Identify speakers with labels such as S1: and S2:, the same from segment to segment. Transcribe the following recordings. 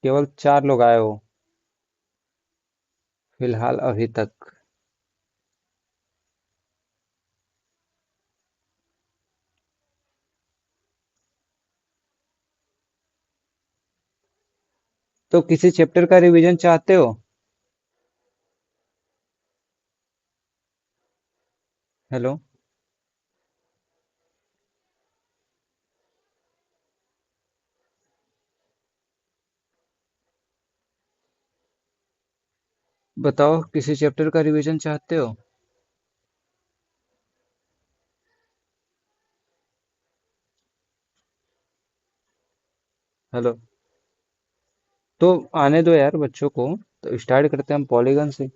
S1: केवल 4 लोग आए हो फिलहाल अभी तक। तो किसी चैप्टर का रिवीजन चाहते हो? हेलो। बताओ, किसी चैप्टर का रिवीजन चाहते हो? हेलो। तो आने दो यार बच्चों को। तो स्टार्ट करते हैं हम पॉलीगन से।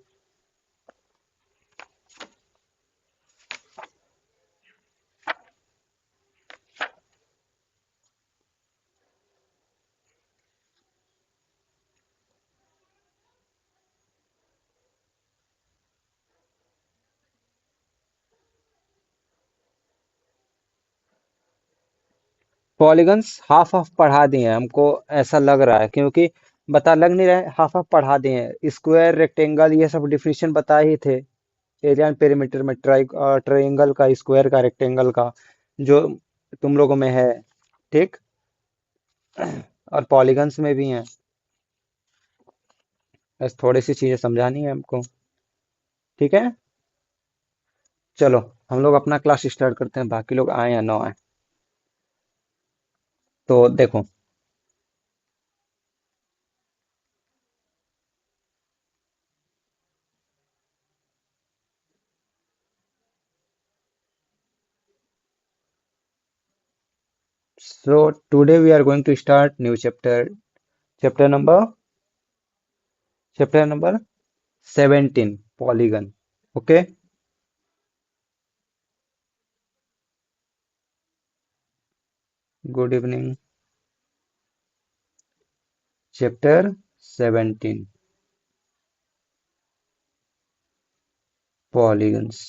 S1: पॉलीगन्स हाफ हाफ पढ़ा दिए हैं हमको, ऐसा लग रहा है, क्योंकि बता लग नहीं रहा है, हाफ हाफ पढ़ा दिए हैं। स्क्वायर, रेक्टेंगल, ये सब डिफिनीशन बताए ही थे एरिया एंड पेरीमीटर में। ट्राइंगल का, स्क्वायर का, रेक्टेंगल का, जो तुम लोगों में है। ठीक। और पॉलीगन्स में भी हैं। बस थोड़ी सी चीजें समझानी है हमको। ठीक है। चलो, हम लोग अपना क्लास स्टार्ट करते हैं, बाकी लोग आए या ना आए। तो देखो। So today we are going to start new chapter. Chapter number chapter number 17, polygon. Okay. Good evening. Chapter 17, polygons.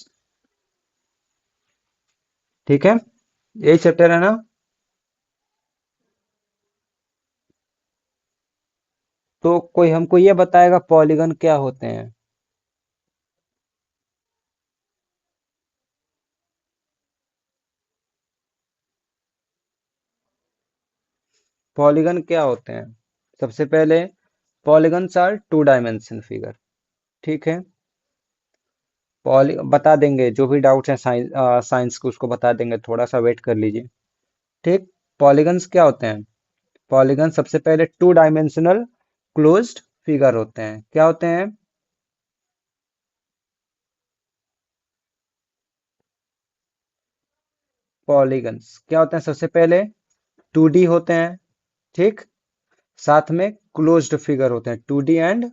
S1: ठीक है, यही चैप्टर है ना? तो कोई हमको ये बताएगा पॉलीगन क्या होते हैं? पॉलीगन क्या होते हैं? सबसे पहले, polygons are two dimension figure. ठीक है। पॉली बता देंगे, जो भी डाउट्स हैं साइंस साइंस को उसको बता देंगे, थोड़ा सा वेट कर लीजिए। ठीक। पॉलीगन्स क्या होते हैं? पॉलीगन सबसे पहले टू डायमेंशनल क्लोज्ड फिगर होते हैं। क्या होते हैं? पॉलीगन्स क्या होते हैं? सबसे पहले 2D होते हैं। ठीक। साथ में क्लोज्ड फिगर होते हैं, 2D and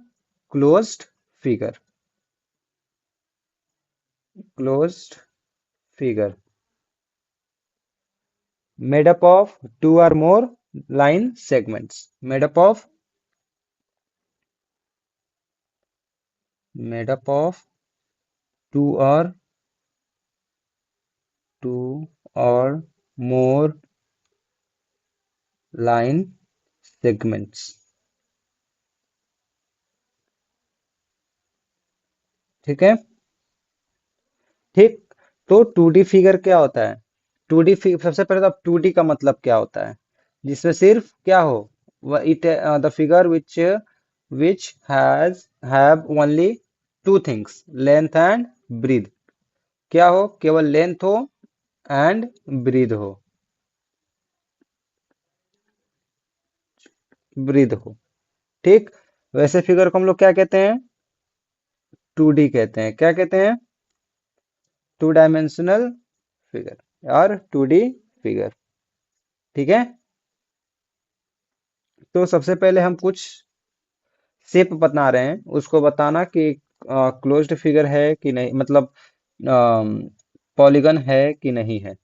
S1: closed figure. Closed figure made up of two or more line segments. Made up of two or more line segments. ठीक है। ठीक। तो 2D फिगर क्या होता है? 2D फिगर, सबसे पहले तो अब 2D का मतलब क्या होता है? जिसमें सिर्फ क्या हो, it the figure which has have only two things, length and breadth. क्या हो? केवल लेंथ हो एंड ब्रीथ हो। ब्रीथ हो। ठीक। वैसे फिगर को हम लोग क्या कहते हैं? 2D कहते हैं। क्या कहते हैं? टू डायमेंशनल फिगर और 2D फिगर। ठीक है। तो सबसे पहले हम कुछ शेप बता रहे हैं, उसको बताना कि क्लोज्ड फिगर है कि नहीं, मतलब पॉलीगन है कि नहीं है।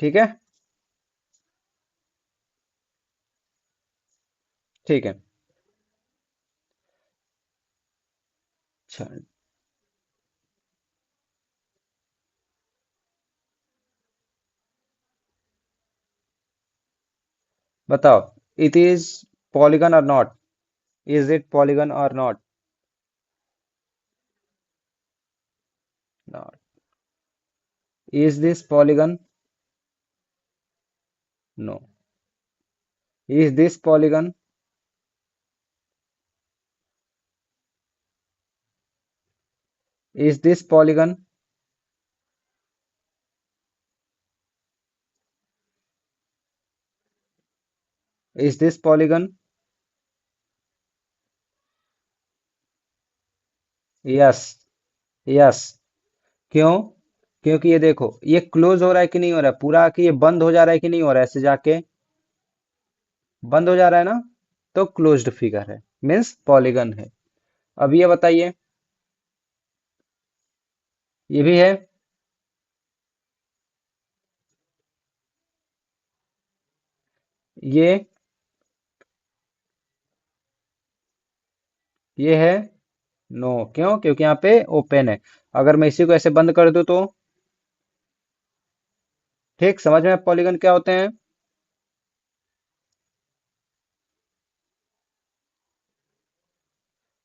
S1: ठीक है। ठीक है। अच्छा, बताओ, इट इज पॉलीगन और नॉट? इज इट पॉलीगन और not? Not. Is this polygon? No. Is this polygon? Is this polygon? Is this polygon? Yes. Yes. क्यों? क्योंकि ये देखो, ये क्लोज हो रहा है कि नहीं हो रहा है, पूरा कि ये बंद हो जा रहा है कि नहीं हो रहा है, ऐसे जाके बंद हो जा रहा है ना, तो क्लोज्ड फिगर है, मीन्स पॉलीगन है। अब ये बताइए, ये भी है। ये ये है। नो। क्यों? क्योंकि यहाँ पे ओपन है। अगर मैं इसी को ऐसे बंद कर दूं तो? ठीक, समझ में पॉलीगन क्या होते हैं?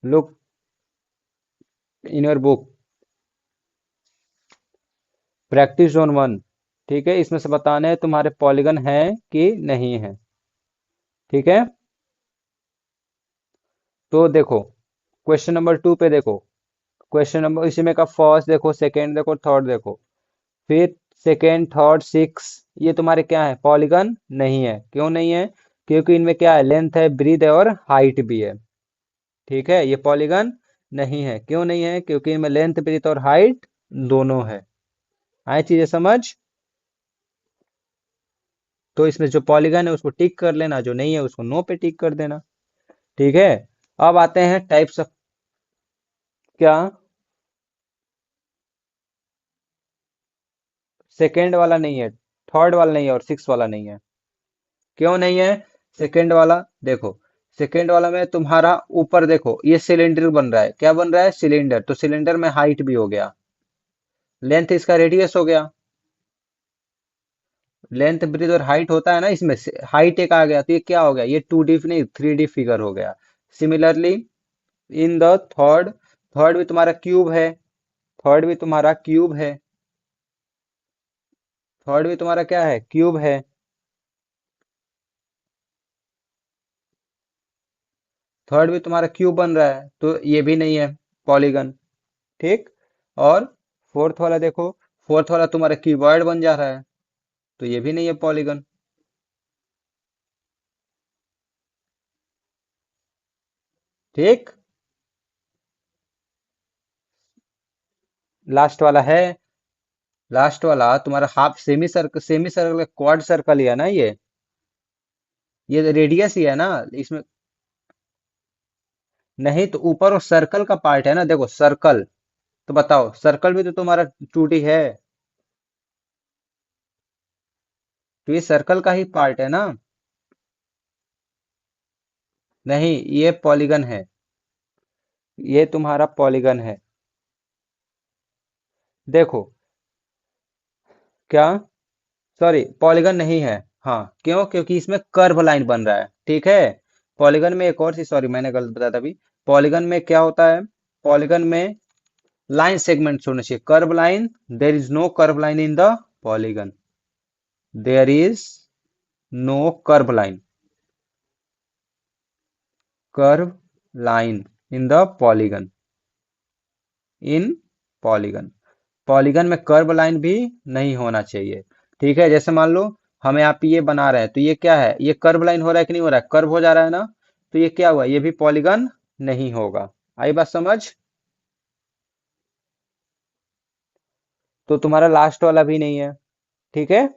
S1: Look in your book, practice zone one. ठीक है, इसमें से बताना है तुम्हारे पॉलीगन है कि नहीं है। ठीक है, तो देखो क्वेश्चन नंबर टू पे देखो। क्वेश्चन नंबर इसी में का फर्स्ट देखो, सेकंड देखो, थर्ड देखो। फिर सेकंड, थर्ड, सिक्स, ये तुम्हारे क्या है? पॉलीगन नहीं है। क्यों नहीं है? क्योंकि इनमें क्या है? लेंथ है, ब्रीथ है और हाइट भी है। ठीक है, ये पॉलीगन नहीं है। क्यों नहीं है? क्योंकि इनमें लेंथ, ब्रीथ और हाइट दोनों है। आए चीजें समझ? तो इसमें जो पॉलीगन है उसको टिक कर लेना, जो नहीं है उसको नो पे टिक कर देना। ठीक है, अब आते हैं टाइप्स ऑफ। क्या? सेकेंड वाला नहीं है, थर्ड वाला नहीं है और सिक्स वाला नहीं है। क्यों नहीं है? सेकेंड वाला देखो, सेकेंड वाला में तुम्हारा ऊपर देखो, ये सिलेंडर बन रहा है। क्या बन रहा है? सिलेंडर। तो सिलेंडर में हाइट भी हो गया, लेंथ इसका रेडियस हो गया। लेंथ, ब्रीथ और हाइट होता है ना, इसमें से हाइट एक आ गया, तो ये क्या हो गया? ये 2D नहीं 3D फिगर हो गया। Similarly in the third, third भी तुम्हारा क्यूब है। थर्ड भी तुम्हारा क्यूब है। थर्ड भी तुम्हारा क्या है? क्यूब है। थर्ड भी तुम्हारा क्यूब बन रहा है, तो ये भी नहीं है पॉलीगन। ठीक। और फोर्थ वाला देखो, फोर्थ वाला तुम्हारा क्यूबॉइड बन जा रहा है, तो ये भी नहीं है पॉलीगन। ठीक। लास्ट वाला है। लास्ट वाला तुम्हारा half semi circle, semi circle quad circle ही है ना ये रेडियस ही है ना इसमें। नहीं तो ऊपर वो सर्कल का पार्ट है ना, देखो सर्कल। तो बताओ, सर्कल भी तो तुम्हारा 2D है, तो ये सर्कल का ही पार्ट है ना। नहीं, ये पॉलीगन है। ये तुम्हारा पॉलीगन है। देखो, क्या? सॉरी, पॉलीगन नहीं है। हाँ, क्यों? क्योंकि इसमें कर्व लाइन बन रहा है। ठीक है, पॉलीगन में एक और चीज, सॉरी मैंने गलत बताया था अभी। पॉलीगन में क्या होता है? पॉलीगन में लाइन सेगमेंट होना चाहिए, curve line. There is no curve line in the polygon. There is no curve line, curve line in the polygon. In polygon, polygon में कर्व लाइन भी नहीं होना चाहिए। ठीक है, जैसे मान लो हमें आप ये बना रहे हैं, तो ये क्या है? ये कर्व लाइन हो रहा है कि नहीं हो रहा है? कर्व हो जा रहा है ना, तो ये क्या हुआ? ये भी पॉलीगन नहीं होगा। आई बात समझ? तो तुम्हारा लास्ट वाला भी नहीं है। ठीक है,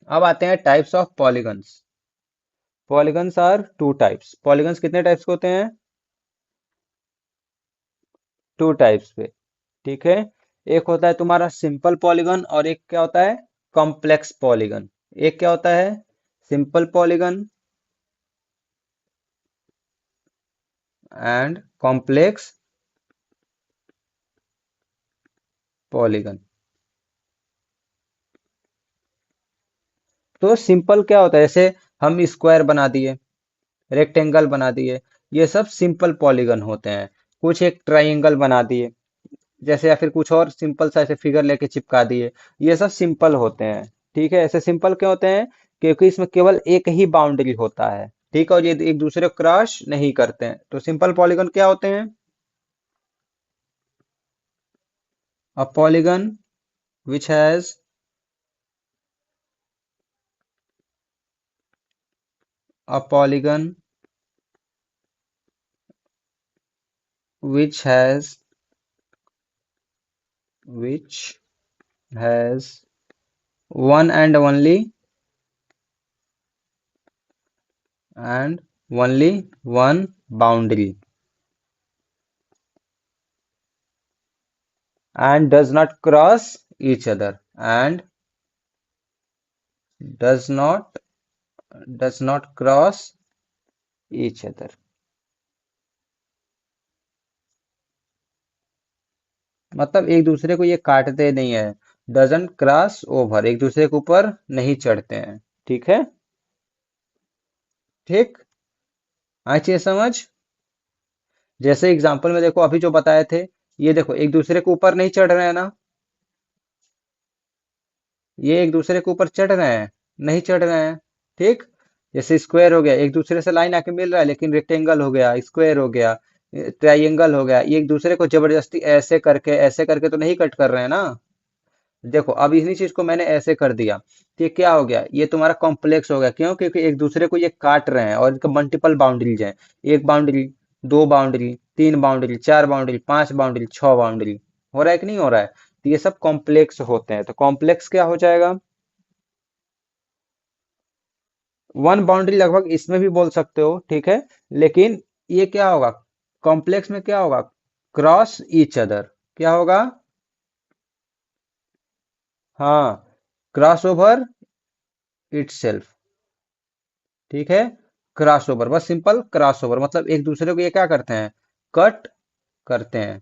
S1: अब आते हैं types of polygons. Polygons are two types. Polygons कितने टाइप्स के होते हैं? टू टाइप्स पे। ठीक है, एक होता है तुम्हारा सिंपल पॉलीगन और एक क्या होता है? Complex polygon. एक क्या होता है? Simple polygon and complex polygon. तो सिंपल क्या होता है? जैसे हम स्क्वायर बना दिए, रेक्टेंगल बना दिए। ये सब सिंपल पॉलीगन होते हैं। कुछ एक ट्राइंगल बना दिए जैसे, या फिर कुछ और सिंपल सा ऐसे फिगर लेके चिपका दिए। ये सब सिंपल होते हैं। ठीक है, ऐसे सिंपल क्यों होते हैं? क्योंकि इसमें केवल एक ही बाउंड्री होता है। ठीक है, और ये एक दूसरे को क्रॉस नहीं करते हैं, तो सिंपल पॉलीगन क्या होते हैं? A polygon which has a polygon which has which has one and only one boundary and does not cross each other and does not does not cross each other। मतलब एक दूसरे को ये काटते नहीं है। डजंट क्रॉस ओवर, एक दूसरे के ऊपर नहीं चढ़ते हैं। ठीक है। ठीक। आई चीज समझ। जैसे एग्जांपल में देखो, अभी जो बताए थे, ये देखो एक दूसरे के ऊपर नहीं चढ़ रहे हैं ना। ये एक दूसरे के ऊपर चढ़ रहे हैं? नहीं चढ़ रहे हैं। ठीक। जैसे स्क्वायर हो गया, एक दूसरे से लाइन आके मिल रहा है, लेकिन रेक्टेंगल हो गया, स्क्वायर हो गया, ट्राइंगल हो गया, ये एक दूसरे को जबरदस्ती ऐसे करके तो नहीं कट कर रहे हैं ना। देखो अब इन्हीं चीज को मैंने ऐसे कर दिया, तो ये क्या हो गया? ये तुम्हारा कॉम्प्लेक्स हो गया। क्यों? क्योंकि एक दूसरे को ये काट रहे हैं और इनका मल्टीपल बाउंड्रीज हैं। एक बाउंड्री, दो बाउंड्री, तीन बाउंड्री, चार बाउंड्री, पांच बाउंड्री, छह बाउंड्री। हो रहा है कि नहीं हो रहा है? तो ये सब कॉम्प्लेक्स होते हैं। तो कॉम्प्लेक्स क्या हो जाएगा? वन बाउंड्री लगभग इसमें भी बोल सकते हो। ठीक है। लेकिन ये क्या होगा? कॉम्प्लेक्स में क्या होगा? Cross each other. क्या होगा? हाँ, क्रॉस ओवर इटसेल्फ। ठीक है। क्रॉस ओवर, बस सिंपल क्रॉस ओवर, मतलब एक दूसरे को ये क्या करते हैं? कट करते हैं।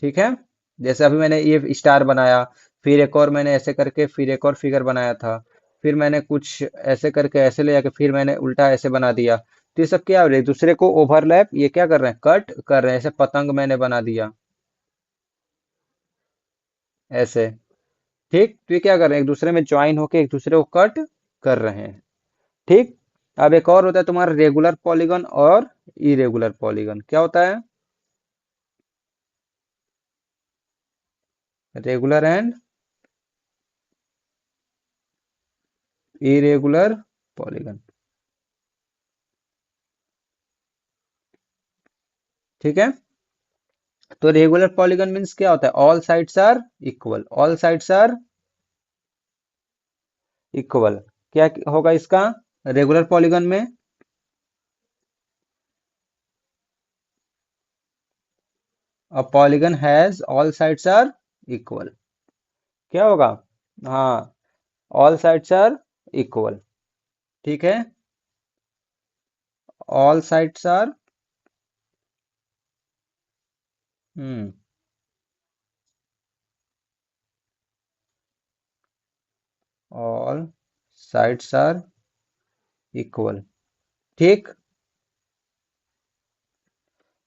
S1: ठीक है। जैसे अभी मैंने ये स्टार बनाया, फिर एक और मैंने ऐसे करके फिर एक और फिगर बनाया था, फिर मैंने कुछ ऐसे करके ऐसे ले जाके फिर मैंने उल्टा ऐसे बना दिया। तो ये सब क्या हो रहा है? एक दूसरे को ओवरलैप ये क्या कर रहे हैं? कट कर रहे हैं। ऐसे पतंग मैंने बना दिया ऐसे। ठीक। तो ये क्या कर रहे हैं? एक दूसरे में ज्वाइन होके एक दूसरे को कट कर रहे हैं। ठीक। अब एक और होता है तुम्हारा रेगुलर पॉलीगन और इरेगुलर पॉलीगन। क्या होता है? Regular and irregular polygon. ठीक है। तो रेगुलर पॉलीगन मीन्स क्या होता है? All sides are equal, all sides are equal. क्या होगा इसका रेगुलर पॉलीगन में? A polygon has all sides are equal. क्या होगा? हाँ, ऑल साइड्स आर इक्वल। ठीक है। All sides are, hmm, all sides are equal. ठीक।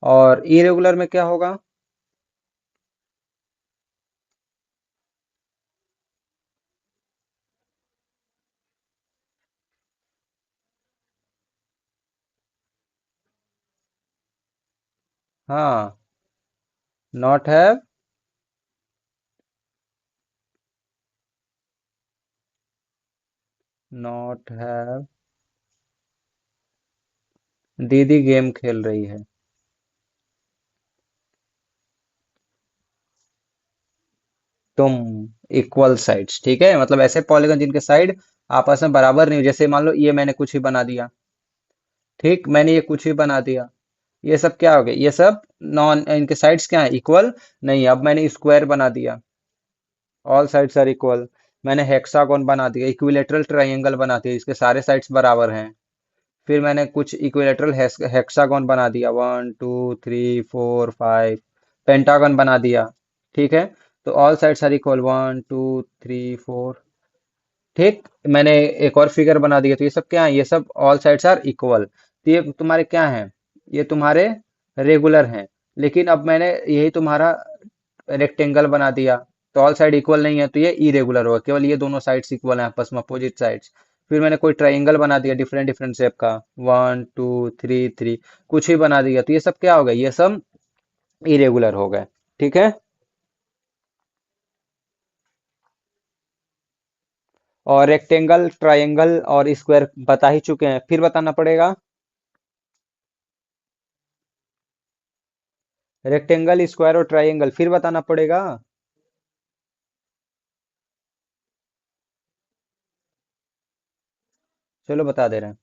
S1: और इरेगुलर में क्या होगा? हाँ, नॉट हैव, नॉट हैव। दीदी गेम खेल रही है। तुम इक्वल साइड्स। ठीक है, मतलब ऐसे पॉलीगन जिनके साइड आपस में बराबर नहीं हो। जैसे मान लो ये मैंने कुछ ही बना दिया। ठीक, मैंने ये कुछ ही बना दिया। ये सब क्या हो गया? ये सब नॉन, इनके साइड्स क्या है? इक्वल नहीं है। अब मैंने स्क्वायर बना दिया, ऑल साइड्स आर इक्वल। मैंने हेक्सागोन बना दिया, इक्विलेटरल ट्रायंगल बना दिया, इसके सारे साइड्स बराबर हैं। फिर मैंने कुछ इक्विलेटरल हेक्सागोन बना दिया, one two three four five. Pentagon बना दिया। ठीक है। तो all sides are equal, one two three four. ठीक। मैंने एक और फिगर बना दिया, तो ये सब क्या है, ये सब ऑल साइड्स आर इक्वल, तो ये तुम्हारे क्या हैं, ये तुम्हारे रेगुलर हैं। लेकिन अब मैंने यही तुम्हारा रेक्टेंगल बना दिया, तो ऑल साइड इक्वल नहीं है, तो ये इरेगुलर होगा, केवल ये दोनों साइड्स इक्वल हैं आपस में, अपोजिट साइड्स। फिर मैंने कोई ट्राइंगल बना दिया डिफरेंट डिफरेंट शेप का, 1 2 3 3, कुछ भी बना दिया, तो ये सब क्या हो गया, ये सब इरेगुलर हो गए। ठीक है। और रेक्टेंगल, ट्रायंगल और स्क्वायर बता ही चुके हैं, फिर बताना पड़ेगा। रेक्टेंगल, स्क्वायर और ट्रायंगल फिर बताना पड़ेगा। चलो बता दे रहे हैं।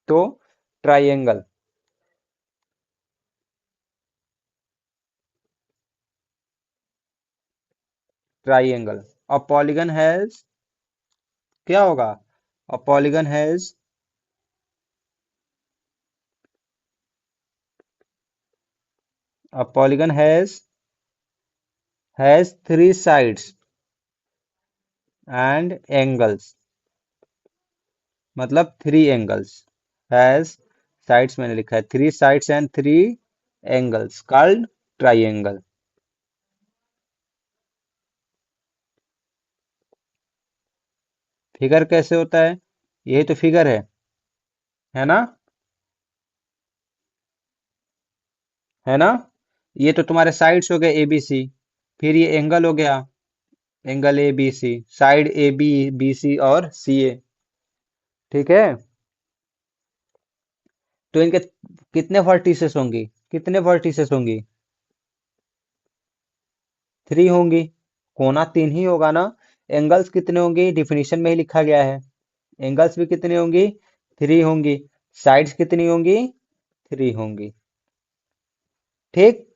S1: तो triangle, triangle. A polygon has, क्या होगा, अ polygon has, a polygon has three sides and angles, मतलब थ्री एंगल्स। हैज, साइड्स मैंने लिखा है, three sides and three angles called triangle. Figure कैसे होता है, यही तो फिगर है ना, है ना। ये तो तुम्हारे साइड्स हो गए ए बी सी, फिर ये एंगल हो गया, angle A B C, side A B, B C और सी ए। ठीक है। तो इनके कितने वर्टिसेस होंगी, कितने वर्टिसेस होंगी, थ्री होंगी। कोना तीन ही होगा ना। एंगल्स कितने होंगी, डिफिनीशन में ही लिखा गया है। एंगल्स भी कितनी होंगी, थ्री होंगी। साइड्स कितनी होंगी, थ्री होंगी। ठीक।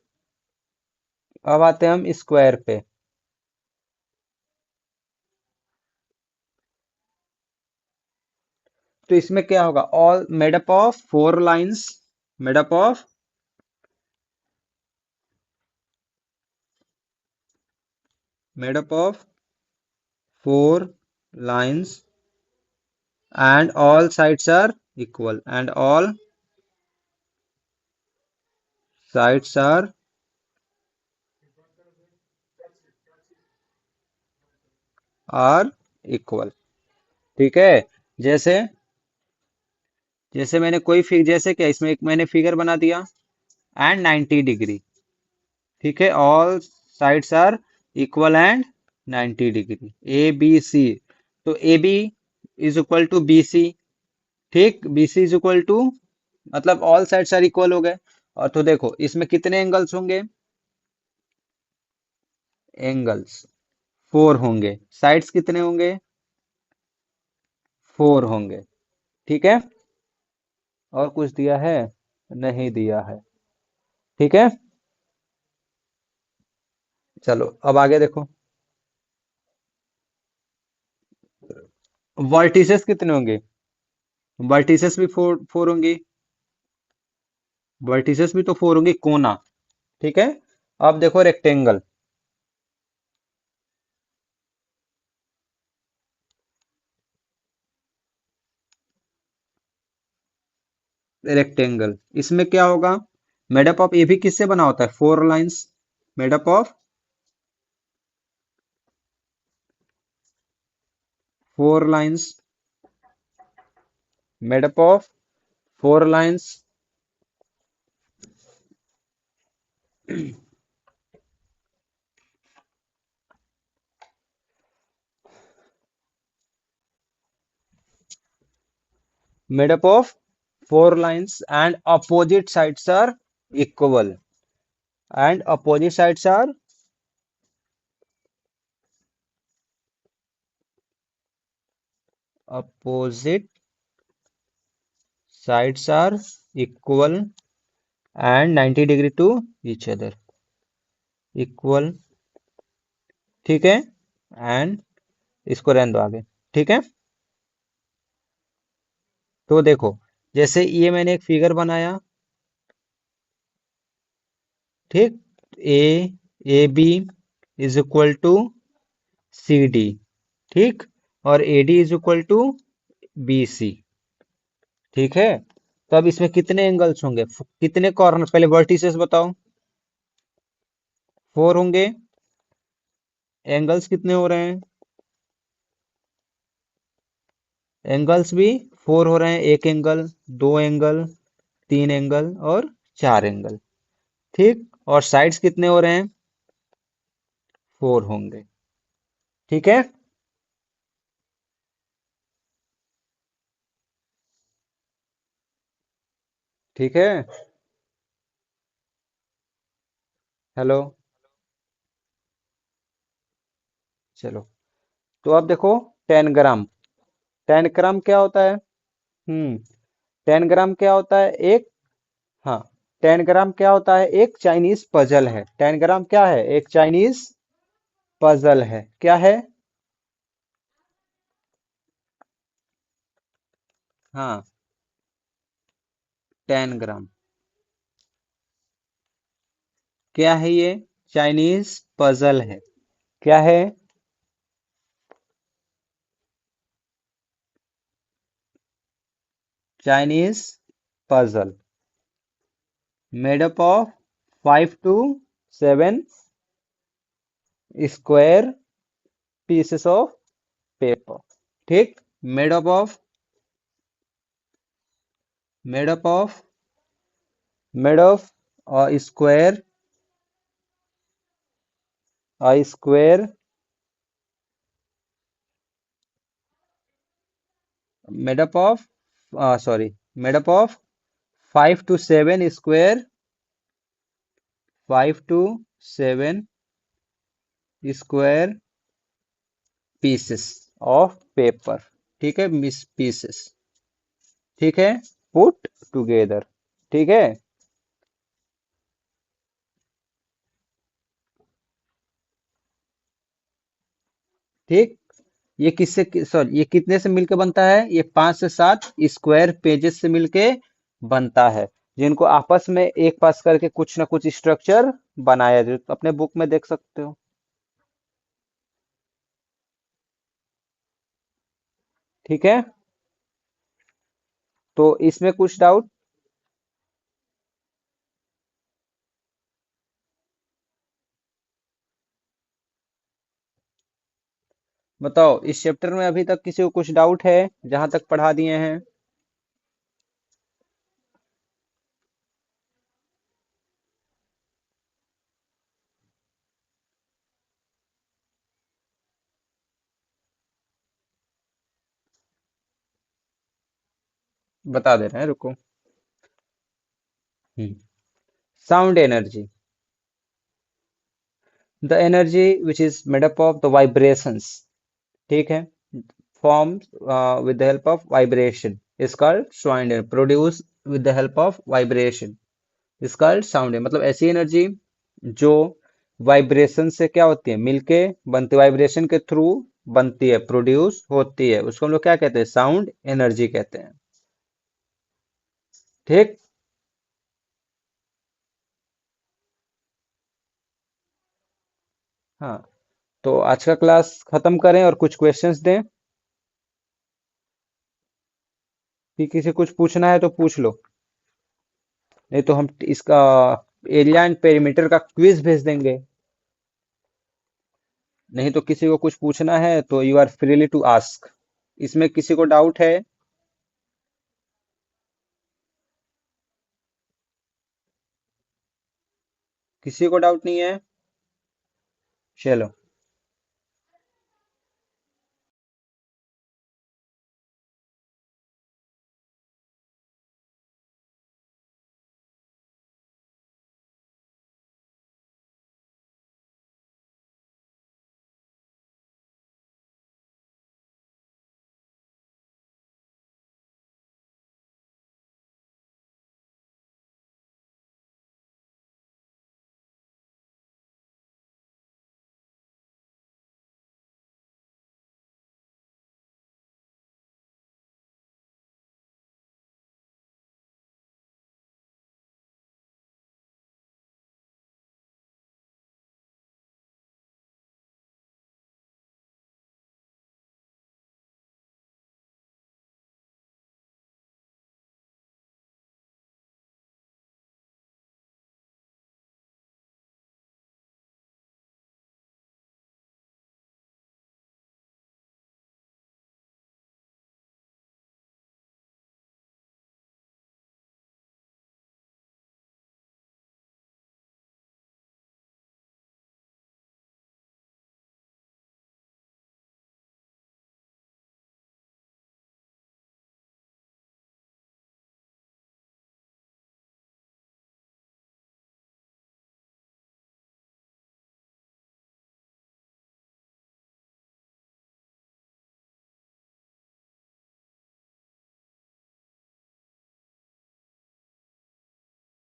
S1: अब आते हैं हम स्क्वायर पे। तो इसमें क्या होगा, all made up of four lines, made up of, made up of four lines and all sides are equal, and all sides are equal। ठीक है। जैसे, जैसे मैंने कोई फिग, जैसे क्या इसमें एक मैंने फिगर बना दिया, एंड 90 डिग्री। ठीक है, all sides are equal and 90 degree, A B C. तो A B is equal to B C. ठीक, B C is equal to, मतलब ऑल साइड्स आर इक्वल हो गए। और तो देखो इसमें कितने एंगल्स होंगे, एंगल्स फोर होंगे। साइड्स कितने होंगे, फोर होंगे। ठीक है। और कुछ दिया है, नहीं दिया है। ठीक है। चलो अब आगे देखो, वर्टिसेस कितने होंगे, वर्टिसेस भी फोर फोर होंगी, वर्टिसेस भी तो फोर होंगी, कोना। ठीक है। अब देखो रेक्टेंगल, रेक्टेंगल इसमें क्या होगा, मेडअप ऑफ, ये भी किससे बना होता है, four lines, made up of four lines, made up of four lines, made up of four lines and opposite sides are equal, and opposite sides are, opposite sides are equal and 90 degree to each other, equal। ठीक है। And इसको रहने दो आगे। ठीक है। तो देखो, जैसे ये मैंने एक फिगर बनाया, ठीक, A A B is equal to C D, ठीक, और A D is equal to B C, ठीक है। तो अब इसमें कितने एंगल्स होंगे, कितने कॉर्नर, पहले वर्टिसेस बताओ। 4 होंगे। एंगल्स कितने हो रहे हैं, एंगल्स भी 4 हो रहे हैं, एक एंगल, दो एंगल, तीन एंगल और चार एंगल, ठीक। और साइड्स कितने हो रहे हैं, 4 होंगे, ठीक है। ठीक है, हेलो, चलो। तो अब देखो, 10 ग्राम, 10 ग्राम क्या होता है, 10 ग्राम क्या होता है, एक, हाँ, 10 ग्राम क्या होता है, एक चाइनीज पजल है। 10 ग्राम क्या है, एक चाइनीज पजल है, क्या है, हाँ, 10 ग्राम क्या है, ये चाइनीज पजल है, क्या है, Chinese puzzle, made up of 5 to 7 square pieces of paper, ठीक। Made up of, made up of, made of square, square, made up of, sorry, made up of 5 to 7 square, 5 to 7 square pieces of paper, ठीक है, miss pieces, ठीक है, put together, ठीक है, ठीक। ये किससे, सॉरी, ये कितने से मिलके बनता है, ये 5 से 7 स्क्वायर पेजेस से मिलके बनता है, जिनको आपस में एक पास करके कुछ ना कुछ स्ट्रक्चर बनाया, जो अपने बुक में देख सकते हो, ठीक है। तो इसमें कुछ डाउट, बताओ, इस चैप्टर में अभी तक किसी को कुछ डाउट है, जहां तक पढ़ा दिए हैं, बता दे रहे हैं, रुको। Sound energy, the energy which is made up of the vibrations, ठीक है, formed with the help of vibration is called sound energy, produced with the help of vibration is called sound energy। मतलब ऐसी energy जो vibration से क्या होती है, मिलके बनती है, वाइब्रेशन के थ्रू बनती है, प्रोड्यूस होती है, उसको हम लोग क्या कहते हैं, साउंड एनर्जी कहते हैं, ठीक। हाँ, तो आज का क्लास खत्म करें और कुछ क्वेश्चंस दें, कि किसी कुछ पूछना है तो पूछ लो, नहीं तो हम इसका एरिया एंड पेरीमीटर का क्विज भेज देंगे, नहीं तो किसी को कुछ पूछना है तो you are freely to ask. इसमें किसी को डाउट है, किसी को डाउट नहीं है, चलो।